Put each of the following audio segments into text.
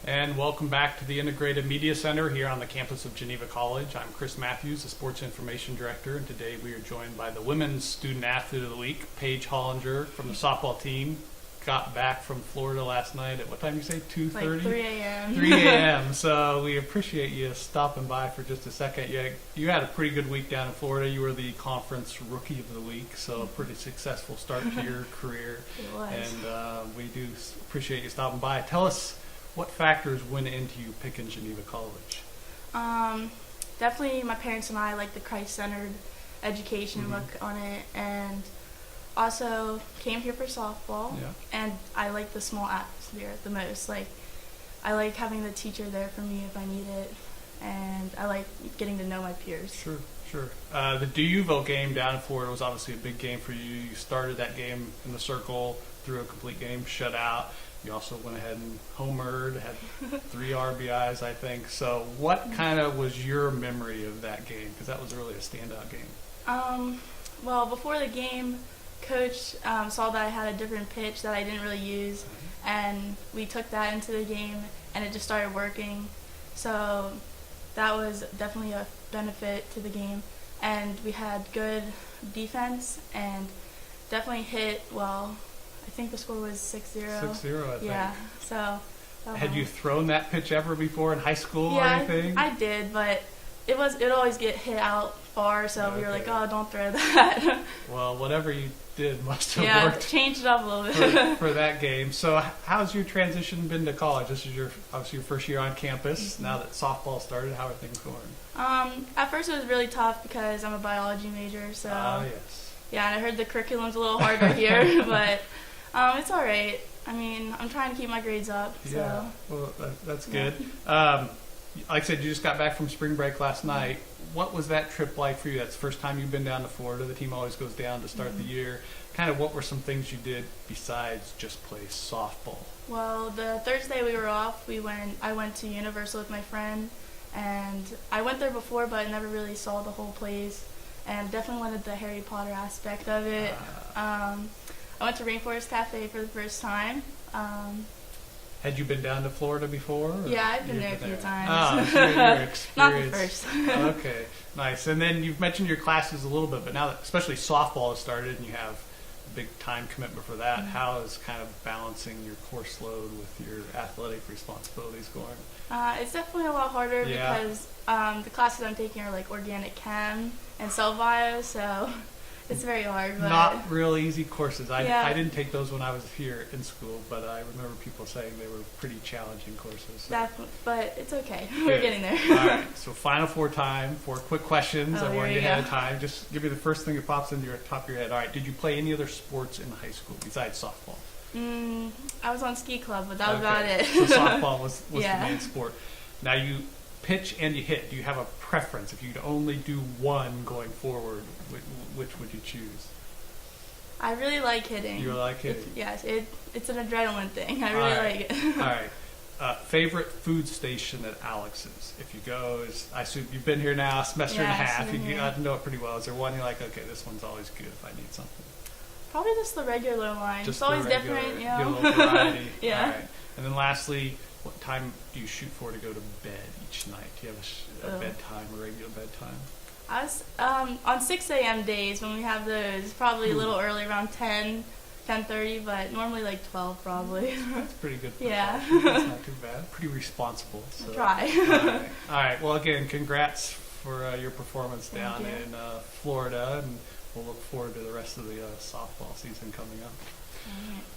And welcome back to the Integrated Media Center here on the campus of Geneva College. I'm Chris Matthews, the Sports Information Director, and today we are joined by the Women's Student Athlete of the Week, Paige Hollinger from the softball team. Got back from Florida last night at what time you say? 2:30? Like 3 a.m. 3 a.m. So we appreciate you stopping by for just a second. You had a pretty good week down in Florida. You were the conference rookie of the week, so a pretty successful start to your career. It was. And we do appreciate you stopping by. Tell us what factors went into you picking Geneva College. Definitely my parents and I like the Christ-centered education look on it, and also came here for softball. Yeah. And I like the small atmosphere the most. Like, I like having the teacher there for me if I need it, and I like getting to know my peers. Sure. The DUville game down in Florida was obviously a big game for you. You started that game in the circle, threw a complete game shutout. You also went ahead and homered, had 3 RBIs, I think. So what kind of was your memory of that game? Because that was really a standout game. Well, before the game, Coach saw that I had a different pitch that I didn't really use, and we took that into the game, and it just started working. So that was definitely a benefit to the game, and we had good defense and definitely hit well. I think the score was 6-0. 6-0, I think. Yeah, so. Had you thrown that pitch ever before in high school or Yeah, anything? I did, but it always get hit out far, so we were like, Okay. oh, don't throw that. Well, whatever you did must have worked changed it up a little bit. for that game. So how's your transition been to college? This is obviously your first year on campus. Now that softball started, how are things going? At first it was really tough because I'm a biology major, so Yes. yeah, and I heard the curriculum's a little harder here, but it's all right. I mean, I'm trying to keep my grades up. So. Yeah, well, that's good. Like I said, you just got back from spring break last night. What was that trip like for you? That's the first time you've been down to Florida. The team always goes down to start the year. Kind of what were some things you did besides just play softball? Well, the Thursday we were off, I went to Universal with my friend, and I went there before but never really saw the whole place, and definitely wanted the Harry Potter aspect of it. I went to Rainforest Cafe for the first time. Had you been down to Florida before? Yeah, I've been there a few times. Oh, so your experience. Not the first. Okay, nice. And then you've mentioned your classes a little bit, but now that especially softball has started and you have a big time commitment for that, how is kind of balancing your course load with your athletic responsibilities going? It's definitely a lot harder because the classes I'm taking are like organic chem and cell bio, so it's very hard. But not real easy courses. I Yeah. didn't take those when I was here in school, but I remember people saying they were pretty challenging courses. but it's okay. Good. We're getting there. All right, so Final Four time. 4 quick questions. I here warned you you ahead go. of time. Just give me the first thing that pops into your top of your head. All right, did you play any other sports in high school besides softball? I was on ski club, but that was about it. So softball was Yeah. the main sport. Now you pitch and you hit. Do you have a preference? If you could only do one going forward, which would you choose? I really like hitting. You like hitting? It's an adrenaline thing. I really like it. All right. Favorite food station at Alex's? If you go, I assume you've been here now a semester and a half. You got to know it pretty well. Is there one you're like, okay, this one's always good if I need something? Probably just the regular line. Just it's always the regular, different, get a little variety. Yeah. All right. And then lastly, what time do you shoot for to go to bed each night? Do you have a bedtime, a regular bedtime? I was on 6 a.m. days when we have those, probably a little early, around 10:30, but normally like 12 probably. That's pretty good. Yeah. That's not too bad. Pretty responsible. So. I try. All right. Well, again, congrats for your performance down Thank you. in Florida, and we'll look forward to the rest of the softball season coming up.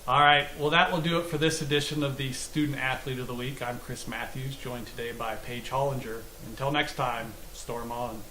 All right. Well, that will do it for this edition of the Student Athlete of the Week. I'm Chris Matthews, joined today by Paige Hollinger. Until next time, storm on.